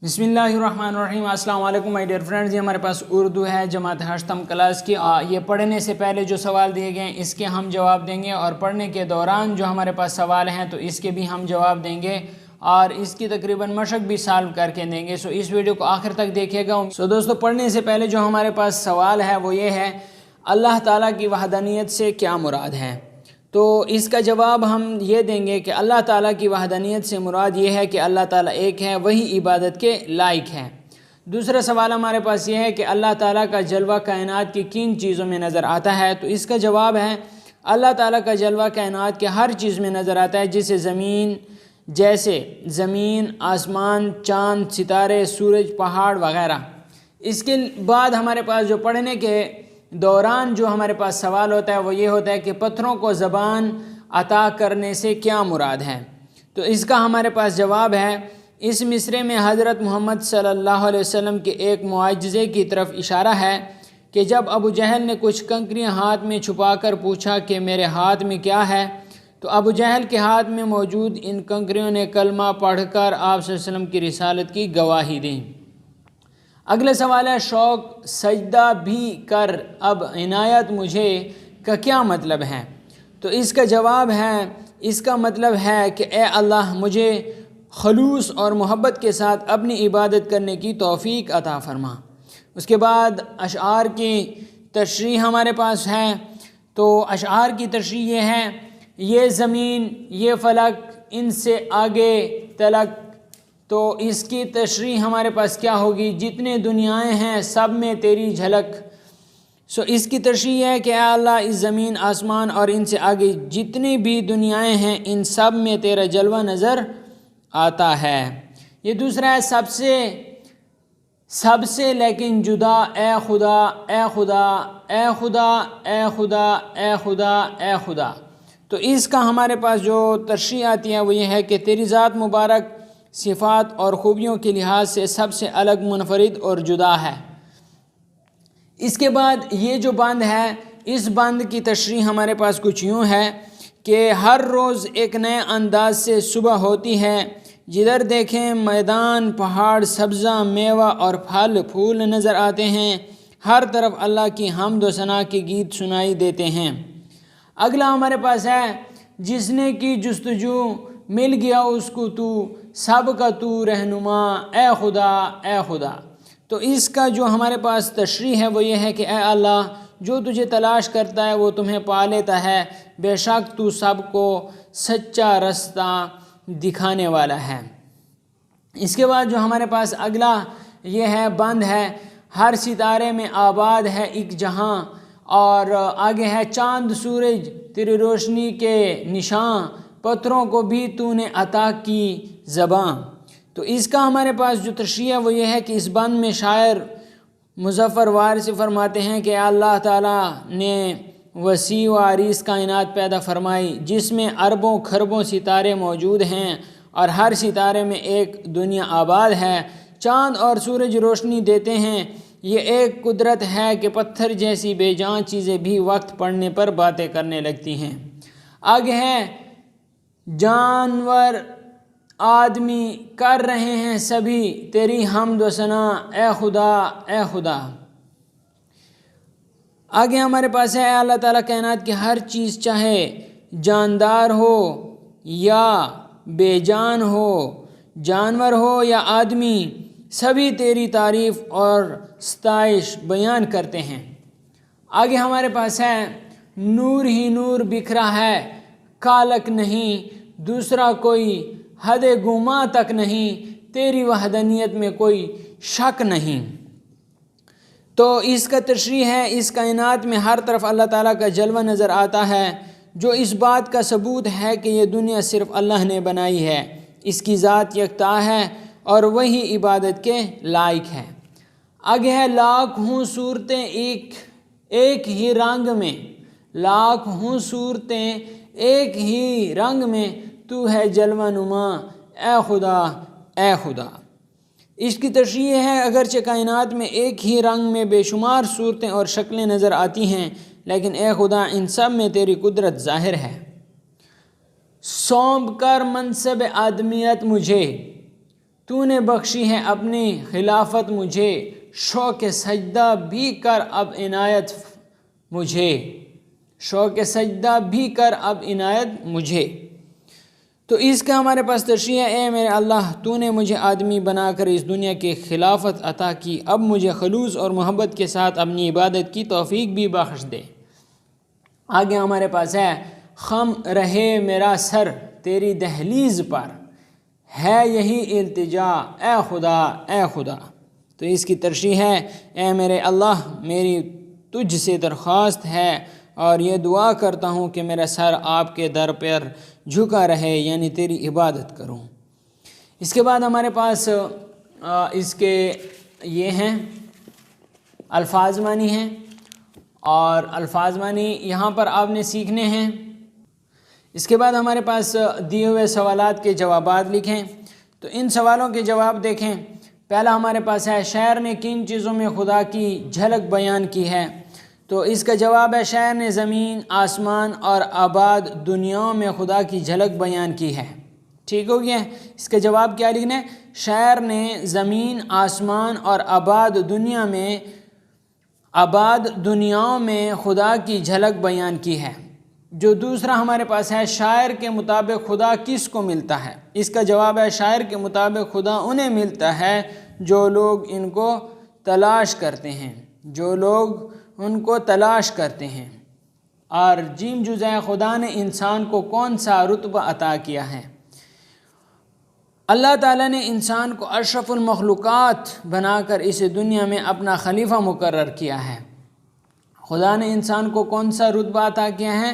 بسم اللہ الرحمن الرحیم۔ السلام علیکم مائی ڈیئر فرینڈز، یہ ہمارے پاس اردو ہے جماعت ہشتم کلاس کی۔ یہ پڑھنے سے پہلے جو سوال دیے گئے ہیں اس کے ہم جواب دیں گے، اور پڑھنے کے دوران جو ہمارے پاس سوال ہیں تو اس کے بھی ہم جواب دیں گے، اور اس کی تقریباً مشق بھی سالو کر کے دیں گے۔ اس ویڈیو کو آخر تک دیکھیے گا۔ دوستو، پڑھنے سے پہلے جو ہمارے پاس سوال ہے وہ یہ ہے، اللہ تعالیٰ کی وحدانیت سے کیا مراد ہے؟ تو اس کا جواب ہم یہ دیں گے کہ اللہ تعالیٰ کی وحدانیت سے مراد یہ ہے کہ اللہ تعالیٰ ایک ہے، وہی عبادت کے لائق ہے۔ دوسرا سوال ہمارے پاس یہ ہے کہ اللہ تعالیٰ کا جلوہ کائنات کی کن چیزوں میں نظر آتا ہے؟ تو اس کا جواب ہے، اللہ تعالیٰ کا جلوہ کائنات کے ہر چیز میں نظر آتا ہے، جیسے زمین، آسمان، چاند، ستارے، سورج، پہاڑ وغیرہ۔ اس کے بعد ہمارے پاس جو پڑھنے کے دوران جو ہمارے پاس سوال ہوتا ہے وہ یہ ہوتا ہے کہ پتھروں کو زبان عطا کرنے سے کیا مراد ہے؟ تو اس کا ہمارے پاس جواب ہے، اس مصرعے میں حضرت محمد صلی اللہ علیہ وسلم کے ایک معجزے کی طرف اشارہ ہے کہ جب ابو جہل نے کچھ کنکریاں ہاتھ میں چھپا کر پوچھا کہ میرے ہاتھ میں کیا ہے، تو ابو جہل کے ہاتھ میں موجود ان کنکریوں نے کلمہ پڑھ کر آپ صلی اللہ علیہ وسلم کی رسالت کی گواہی دی۔ اگلا سوال ہے، شوق سجدہ بھی کر اب عنایت مجھے کا کیا مطلب ہے؟ تو اس کا جواب ہے، اس کا مطلب ہے کہ اے اللہ، مجھے خلوص اور محبت کے ساتھ اپنی عبادت کرنے کی توفیق عطا فرما۔ اس کے بعد اشعار کی تشریح ہمارے پاس ہے۔ تو اشعار کی تشریح یہ ہے، یہ زمین، یہ فلک، ان سے آگے تلک۔ تو اس کی تشریح ہمارے پاس کیا ہوگی؟ جتنے دنیایں ہیں سب میں تیری جھلک۔ اس کی تشریح ہے کہ اے اللہ، اس زمین، آسمان اور ان سے آگے جتنی بھی دنیایں ہیں ان سب میں تیرا جلوہ نظر آتا ہے۔ یہ دوسرا ہے، سب سے لیکن جدا، اے خدا، اے خدا، اے خدا، اے خدا، اے خدا، اے خدا۔ تو اس کا ہمارے پاس جو تشریح آتی ہے وہ یہ ہے کہ تیری ذات مبارک صفات اور خوبیوں کے لحاظ سے سب سے الگ، منفرد اور جدا ہے۔ اس کے بعد یہ جو بند ہے، اس بند کی تشریح ہمارے پاس کچھ یوں ہے کہ ہر روز ایک نئے انداز سے صبح ہوتی ہے، جدھر دیکھیں میدان، پہاڑ، سبزہ، میوہ اور پھل پھول نظر آتے ہیں، ہر طرف اللہ کی حمد و ثنا کے گیت سنائی دیتے ہیں۔ اگلا ہمارے پاس ہے، جس نے کی جستجو مل گیا اس کو تو، سب کا تو رہنما، اے خدا، اے خدا۔ تو اس کا جو ہمارے پاس تشریح ہے وہ یہ ہے کہ اے اللہ، جو تجھے تلاش کرتا ہے وہ تمہیں پا لیتا ہے، بے شک تو سب کو سچا رستہ دکھانے والا ہے۔ اس کے بعد جو ہمارے پاس اگلا یہ ہے، بند ہے، ہر ستارے میں آباد ہے ایک جہاں، اور آگے ہے، چاند سورج تیری روشنی کے نشاں، پتھروں کو بھی تو نے عطا کی زباں۔ تو اس کا ہمارے پاس جو تشریح ہے وہ یہ ہے کہ اس بند میں شاعر مظفر وارثی فرماتے ہیں کہ اللہ تعالیٰ نے وسیع و عریض کائنات پیدا فرمائی، جس میں اربوں کھربوں ستارے موجود ہیں، اور ہر ستارے میں ایک دنیا آباد ہے۔ چاند اور سورج روشنی دیتے ہیں، یہ ایک قدرت ہے کہ پتھر جیسی بے جان چیزیں بھی وقت پڑنے پر باتیں کرنے لگتی ہیں۔ آگے ہے، جانور، آدمی کر رہے ہیں سبھی تیری حمد و ثنا، اے خدا، اے خدا۔ آگے ہمارے پاس ہے، اللہ تعالیٰ کائنات کی ہر چیز، چاہے جاندار ہو یا بے جان ہو، جانور ہو یا آدمی، سبھی تیری تعریف اور ستائش بیان کرتے ہیں۔ آگے ہمارے پاس ہے، نور ہی نور بکھرا ہے، کالک نہیں دوسرا کوئی، حد گما تک نہیں، تیری وحدانیت میں کوئی شک نہیں۔ تو اس کا تشریح ہے، اس کائنات میں ہر طرف اللہ تعالیٰ کا جلوہ نظر آتا ہے، جو اس بات کا ثبوت ہے کہ یہ دنیا صرف اللہ نے بنائی ہے، اس کی ذات یکتا ہے اور وہی عبادت کے لائق ہے۔ آگے ہے، لاکھ ہوں صورتیں ایک ہی رنگ میں، لاکھ ہوں صورتیں ایک ہی رنگ میں، تو ہے جلوہ نما، اے خدا، اے خدا۔ اس کی تشریح ہے، اگرچہ کائنات میں ایک ہی رنگ میں بے شمار صورتیں اور شکلیں نظر آتی ہیں، لیکن اے خدا، ان سب میں تیری قدرت ظاہر ہے۔ سونپ کر منصب آدمیت مجھے، تو نے بخشی ہے اپنی خلافت مجھے، شوق سجدہ بھی کر اب عنایت مجھے، شوق سجدہ بھی کر اب عنایت مجھے۔ تو اس کا ہمارے پاس تشریح ہے، اے میرے اللہ تو نے مجھے آدمی بنا کر اس دنیا کی خلافت عطا کی، اب مجھے خلوص اور محبت کے ساتھ اپنی عبادت کی توفیق بھی بخش دے۔ آگے ہمارے پاس ہے، خم رہے میرا سر تیری دہلیز پر، ہے یہی التجا اے خدا اے خدا۔ تو اس کی تشریح ہے، اے میرے اللہ میری تجھ سے درخواست ہے اور یہ دعا کرتا ہوں کہ میرا سر آپ کے در پر جھکا رہے، یعنی تیری عبادت کروں۔ اس کے بعد ہمارے پاس اس کے یہ ہیں الفاظ معنی ہیں، اور الفاظ معنی یہاں پر آپ نے سیکھنے ہیں۔ اس کے بعد ہمارے پاس دیے ہوئے سوالات کے جوابات لکھیں، تو ان سوالوں کے جواب دیکھیں۔ پہلا ہمارے پاس ہے، شاعر نے کن چیزوں میں خدا کی جھلک بیان کی ہے؟ تو اس کا جواب ہے، شاعر نے زمین، آسمان اور آباد دنیاؤں میں خدا کی جھلک بیان کی ہے۔ ٹھیک ہو گیا؟ اس کا جواب کیا لکھنا ہے؟ شاعر نے زمین، آسمان اور آباد دنیاؤں میں خدا کی جھلک بیان کی ہے۔ جو دوسرا ہمارے پاس ہے، شاعر کے مطابق خدا کس کو ملتا ہے؟ اس کا جواب ہے، شاعر کے مطابق خدا انہیں ملتا ہے جو لوگ ان کو تلاش کرتے ہیں، جو لوگ ان کو تلاش کرتے ہیں۔ اور جیم جزء ہے، خدا نے انسان کو کون سا رتبہ عطا کیا ہے؟ اللہ تعالیٰ نے انسان کو اشرف المخلوقات بنا کر اس دنیا میں اپنا خلیفہ مقرر کیا ہے۔ خدا نے انسان کو کون سا رتبہ عطا کیا ہے؟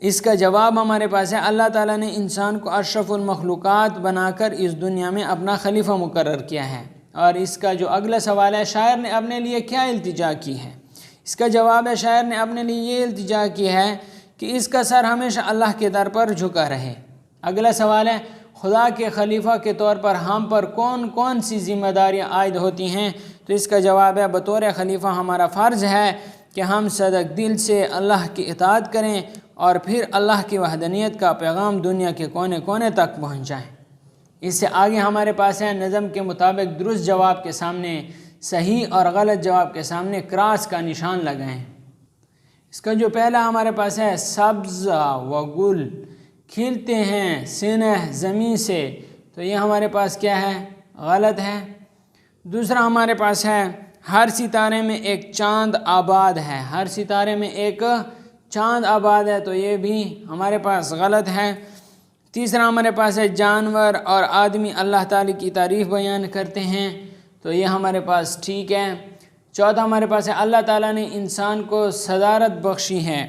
اس کا جواب ہمارے پاس ہے، اللہ تعالیٰ نے انسان کو اشرف المخلوقات بنا کر اس دنیا میں اپنا خلیفہ مقرر کیا ہے۔ اور اس کا جو اگلا سوال ہے، شاعر نے اپنے لیے کیا التجا کی ہے؟ اس کا جواب ہے، شاعر نے اپنے لیے یہ التجا کی ہے کہ اس کا سر ہمیشہ اللہ کے در پر جھکا رہے۔ اگلا سوال ہے، خدا کے خلیفہ کے طور پر ہم پر کون کون سی ذمہ داریاں عائد ہوتی ہیں؟ تو اس کا جواب ہے، بطور خلیفہ ہمارا فرض ہے کہ ہم صدق دل سے اللہ کی اطاعت کریں اور پھر اللہ کی وحدانیت کا پیغام دنیا کے کونے کونے تک پہنچائیں۔ اس سے آگے ہمارے پاس ہے، نظم کے مطابق درست جواب کے سامنے صحیح اور غلط جواب کے سامنے کراس کا نشان لگائیں۔ اس کا جو پہلا ہمارے پاس ہے، سبز و گل کھلتے ہیں سینہ زمین سے، تو یہ ہمارے پاس کیا ہے؟ غلط ہے۔ دوسرا ہمارے پاس ہے، ہر ستارے میں ایک چاند آباد ہے، ہر ستارے میں ایک چاند آباد ہے، تو یہ بھی ہمارے پاس غلط ہے۔ تیسرا ہمارے پاس ہے، جانور اور آدمی اللہ تعالیٰ کی تعریف بیان کرتے ہیں، تو یہ ہمارے پاس ٹھیک ہے۔ چوتھا ہمارے پاس ہے، اللہ تعالیٰ نے انسان کو صدارت بخشی ہے،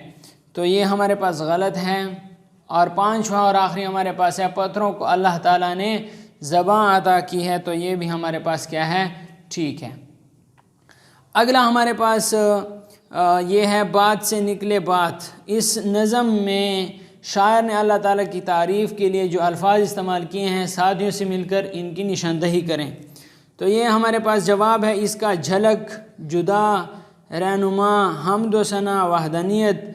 تو یہ ہمارے پاس غلط ہے۔ اور پانچواں اور آخری ہمارے پاس ہے، پتھروں کو اللہ تعالیٰ نے زبان عطا کی ہے، تو یہ بھی ہمارے پاس کیا ہے؟ ٹھیک ہے۔ اگلا ہمارے پاس یہ ہے، بات سے نکلے بات۔ اس نظم میں شاعر نے اللہ تعالیٰ کی تعریف کے لیے جو الفاظ استعمال کیے ہیں، ساتھیوں سے مل کر ان کی نشاندہی کریں۔ تو یہ ہمارے پاس جواب ہے، اس کا جھلک، جدا، رہنما، حمد و ثنا، وحدانیت،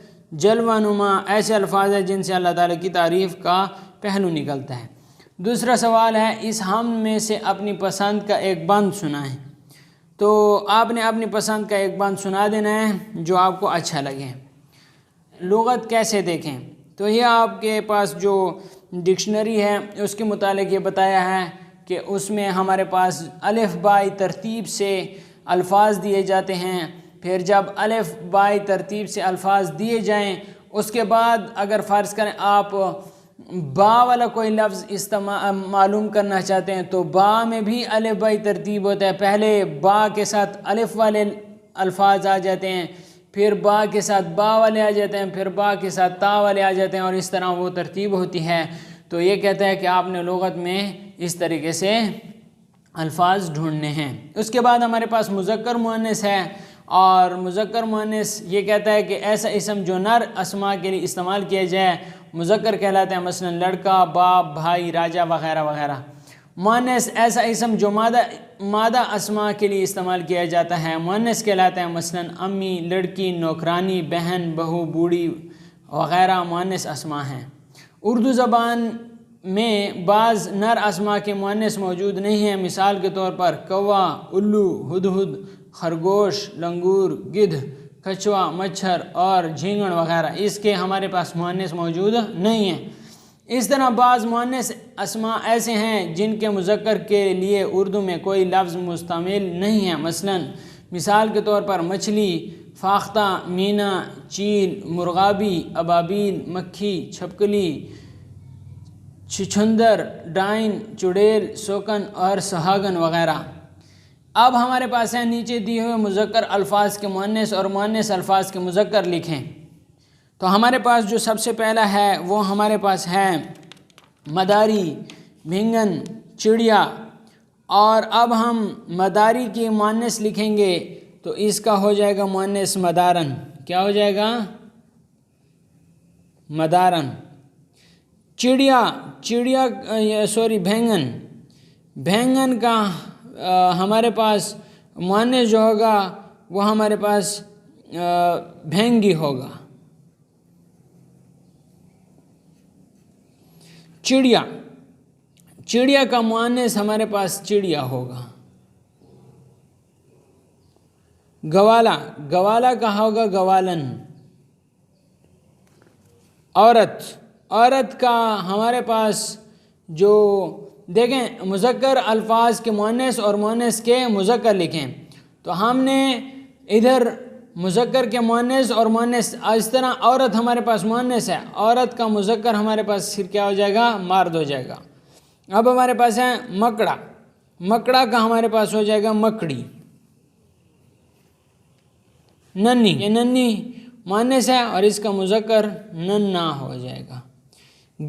جلوہ نما ایسے الفاظ ہیں جن سے اللہ تعالیٰ کی تعریف کا پہلو نکلتا ہے۔ دوسرا سوال ہے، اس حمد میں سے اپنی پسند کا ایک بند سنائیں۔ تو آپ نے اپنی پسند کا ایک بند سنا دینا ہے جو آپ کو اچھا لگے۔ لغت کیسے دیکھیں؟ تو یہ آپ کے پاس جو ڈکشنری ہے اس کے متعلق یہ بتایا ہے کہ اس میں ہمارے پاس الف بائی ترتیب سے الفاظ دیے جاتے ہیں، پھر جب الف بائی ترتیب سے الفاظ دیے جائیں اس کے بعد اگر فرض کریں آپ با والا کوئی لفظ معلوم کرنا چاہتے ہیں تو با میں بھی الف بائی ترتیب ہوتا ہے، پہلے با کے ساتھ الف والے الفاظ آ جاتے ہیں، پھر با کے ساتھ با والے آ جاتے ہیں، پھر با کے ساتھ تا والے آ جاتے ہیں، اور اس طرح وہ ترتیب ہوتی ہے۔ تو یہ کہتا ہے کہ آپ نے لغت میں اس طریقے سے الفاظ ڈھونڈنے ہیں۔ اس کے بعد ہمارے پاس مذکر مؤنث ہے، اور مذکر مؤنث یہ کہتا ہے کہ ایسا اسم جو نر اسماء کے لیے استعمال کیا جائے مذکر کہلاتا ہے، مثلا لڑکا، باپ، بھائی، راجہ وغیرہ وغیرہ۔ مؤنث ایسا اسم جو مادہ اسماء کے لیے استعمال کیا جاتا ہے مؤنث کہلاتا ہے، مثلا امی، لڑکی، نوکرانی، بہن، بہو، بوڑھی وغیرہ مؤنث اسماء ہیں۔ اردو زبان میں بعض نر اسما کے مؤنث موجود نہیں ہیں، مثال کے طور پر کوا، الو، ہدہد، خرگوش، لنگور، گدھ، کچھوا، مچھر اور جھینگڑ وغیرہ، اس کے ہمارے پاس مؤنث موجود نہیں ہیں۔ اس طرح بعض مؤنث اسماء ایسے ہیں جن کے مذکر کے لیے اردو میں کوئی لفظ مستعمل نہیں ہے، مثال کے طور پر مچھلی، فاختہ، مینا، چیل، مرغابی، ابابیل، مکھی، چھپکلی، چھچھندر، ڈائن، چڑیل، سوکن اور سہاگن وغیرہ۔ اب ہمارے پاس ہیں نیچے دیے ہوئے مذکر الفاظ کے مؤنث اور مؤنث الفاظ کے مذکر لکھیں۔ تو ہمارے پاس جو سب سے پہلا ہے وہ ہمارے پاس ہے مداری، بھنگن، چڑیا، اور اب ہم مداری کی مؤنث لکھیں گے تو اس کا ہو جائے گا مؤنث مدارن۔ کیا ہو جائے گا؟ مدارن۔ بھینگن کا ہمارے پاس مؤنث جو ہوگا وہ ہمارے پاس بھینگی ہوگا۔ چڑیا کا مؤنث ہمارے پاس چڑیا ہوگا۔ گوالا کا ہوگا گوالن۔ عورت کا ہمارے پاس جو دیکھیں مذکر الفاظ کے مؤنث اور مؤنث کے مذکر لکھیں، تو ہم نے ادھر مذکر کے مؤنث اور مؤنث، اس طرح عورت ہمارے پاس مؤنث ہے، عورت کا مذکر ہمارے پاس پھر کیا ہو جائے گا؟ مرد ہو جائے گا۔ اب ہمارے پاس ہے مکڑا کا ہمارے پاس ہو جائے گا مکڑی۔ ننی مؤنث ہے اور اس کا مذکر ننا ہو جائے گا۔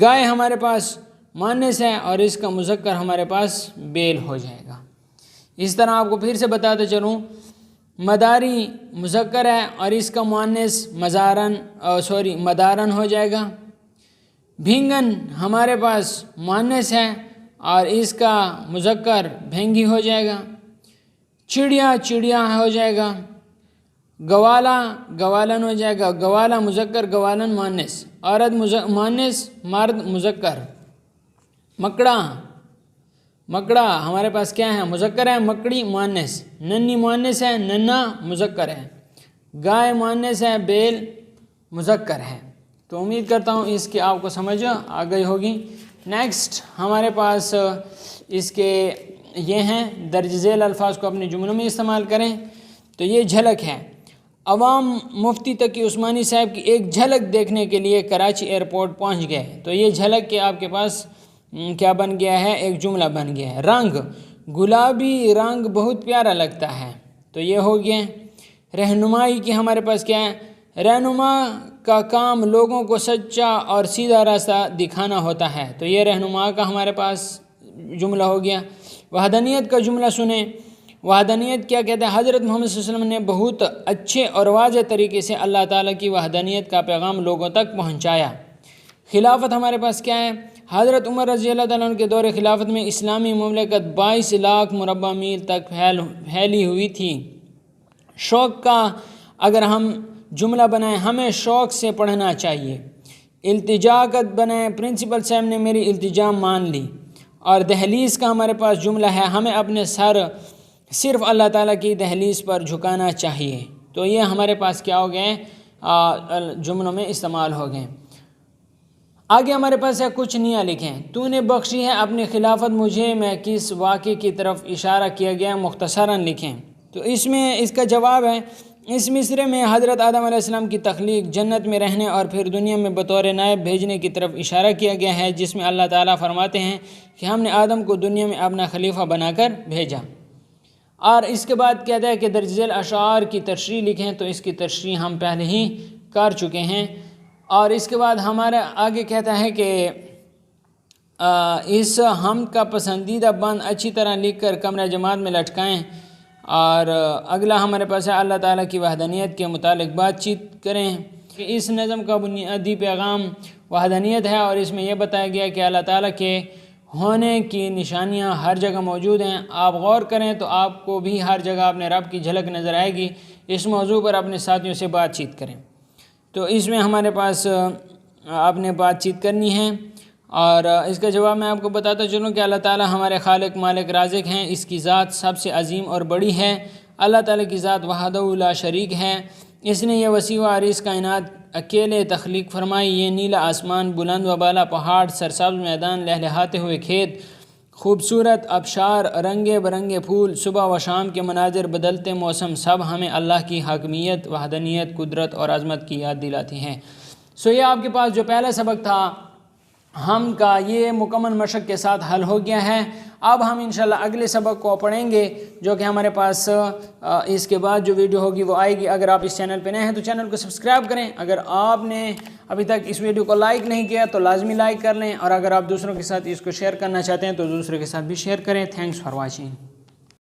گائے ہمارے پاس مؤنث ہے اور اس کا مذکر ہمارے پاس بیل ہو جائے گا۔ اس طرح آپ کو پھر سے بتاتے چلوں، مداری مذکر ہے اور اس کا مؤنث مدارن ہو جائے گا۔ بھینگن ہمارے پاس مؤنث ہے اور اس کا مذکر بھینگی ہو جائے گا۔ چڑیا ہو جائے گا۔ گوالن ہو جائے گا۔ گوالا مذکر، گوالن مؤنث، عورت مؤنث، مرد مذکر۔ مکڑا ہمارے پاس کیا ہے؟ مذکر ہے، مکڑی مؤنث۔ ننی مؤنث ہے، ننا مذکر ہے۔ گائے مؤنث ہے، بیل مذکر ہے۔ تو امید کرتا ہوں اس کی آپ کو سمجھ آ گئی ہوگی۔ نیکسٹ ہمارے پاس اس کے یہ ہیں درج ذیل الفاظ کو اپنے جملوں میں استعمال کریں۔ تو یہ جھلک ہے۔ عوام مفتی تقی عثمانی صاحب کی ایک جھلک دیکھنے کے لیے کراچی ایئرپورٹ پہنچ گئے۔ تو یہ جھلک کے آپ کے پاس کیا بن گیا ہے؟ ایک جملہ بن گیا ہے۔ رنگ، گلابی رنگ بہت پیارا لگتا ہے۔ تو یہ ہو گیا۔ رہنمائی کی ہمارے پاس کیا ہے؟ رہنما کا کام لوگوں کو سچا اور سیدھا راستہ دکھانا ہوتا ہے۔ تو یہ رہنما کا ہمارے پاس جملہ ہو گیا۔ وحدانیت کا جملہ سنیں۔ وحدانیت کیا کہتا ہے؟ حضرت محمد صلی اللہ علیہ وسلم نے بہت اچھے اور واضح طریقے سے اللہ تعالیٰ کی وحدانیت کا پیغام لوگوں تک پہنچایا۔ خلافت ہمارے پاس کیا ہے؟ حضرت عمر رضی اللہ تعالیٰ عنہ کے دور خلافت میں اسلامی مملکت 22 لاکھ مربع میل تک پھیلی ہوئی تھی۔ شوق کا اگر ہم جملہ بنائیں، ہمیں شوق سے پڑھنا چاہیے۔ التجا کا بنائیں، پرنسپل صاحب نے میری التجا مان لی۔ اور دہلیز کا ہمارے پاس جملہ ہے، ہمیں اپنے سر صرف اللہ تعالیٰ کی دہلیز پر جھکانا چاہیے۔ تو یہ ہمارے پاس کیا ہو گئے؟ جملوں میں استعمال ہو گئے۔ آگے ہمارے پاس ہے کچھ نیاں لکھیں۔ تو نے بخشی ہے اپنی خلافت مجھے، میں کس واقعے کی طرف اشارہ کیا گیا مختصراً لکھیں۔ تو اس میں اس کا جواب ہے، اس مصرے میں حضرت آدم علیہ السلام کی تخلیق، جنت میں رہنے اور پھر دنیا میں بطور نائب بھیجنے کی طرف اشارہ کیا گیا ہے، جس میں اللہ تعالیٰ فرماتے ہیں کہ ہم نے آدم کو دنیا میں اپنا خلیفہ بنا کر بھیجا۔ اور اس کے بعد کہتا ہے کہ درج ذیل اشعار کی تشریح لکھیں۔ تو اس کی تشریح ہم پہلے ہی کر چکے ہیں۔ اور اس کے بعد ہمارا آگے کہتا ہے کہ اس ہم کا پسندیدہ بند اچھی طرح لکھ کر کمرہ جماعت میں لٹکائیں۔ اور اگلا ہمارے پاس ہے اللہ تعالیٰ کی وحدانیت کے متعلق بات چیت کریں کہ اس نظم کا بنیادی پیغام وحدانیت ہے، اور اس میں یہ بتایا گیا کہ اللہ تعالیٰ کے ہونے کی نشانیاں ہر جگہ موجود ہیں۔ آپ غور کریں تو آپ کو بھی ہر جگہ اپنے رب کی جھلک نظر آئے گی۔ اس موضوع پر اپنے ساتھیوں سے بات چیت کریں۔ تو اس میں ہمارے پاس آپ نے بات چیت کرنی ہے اور اس کا جواب میں آپ کو بتاتا چلوں کہ اللہ تعالی ہمارے خالق مالک رازق ہیں، اس کی ذات سب سے عظیم اور بڑی ہے۔ اللہ تعالی کی ذات وحدہ لا شریک ہے، اس نے یہ وسیع و عریض کائنات اکیلے تخلیق فرمائی۔ یہ نیلا آسمان، بلند و بالا پہاڑ، سرسبز میدان، لہلہاتے ہوئے کھیت، خوبصورت آبشار، رنگے برنگے پھول، صبح و شام کے مناظر، بدلتے موسم، سب ہمیں اللہ کی حاکمیت، وحدانیت، قدرت اور عظمت کی یاد دلاتی ہیں۔ یہ آپ کے پاس جو پہلا سبق تھا ہم کا، یہ مکمل مشق کے ساتھ حل ہو گیا ہے۔ اب ہم انشاءاللہ اگلے سبق کو پڑھیں گے، جو کہ ہمارے پاس اس کے بعد جو ویڈیو ہوگی وہ آئے گی۔ اگر آپ اس چینل پہ نئے ہیں تو چینل کو سبسکرائب کریں، اگر آپ نے ابھی تک اس ویڈیو کو لائک نہیں کیا تو لازمی لائک کر لیں، اور اگر آپ دوسروں کے ساتھ اس کو شیئر کرنا چاہتے ہیں تو دوسروں کے ساتھ بھی شیئر کریں۔ Thanks for watching.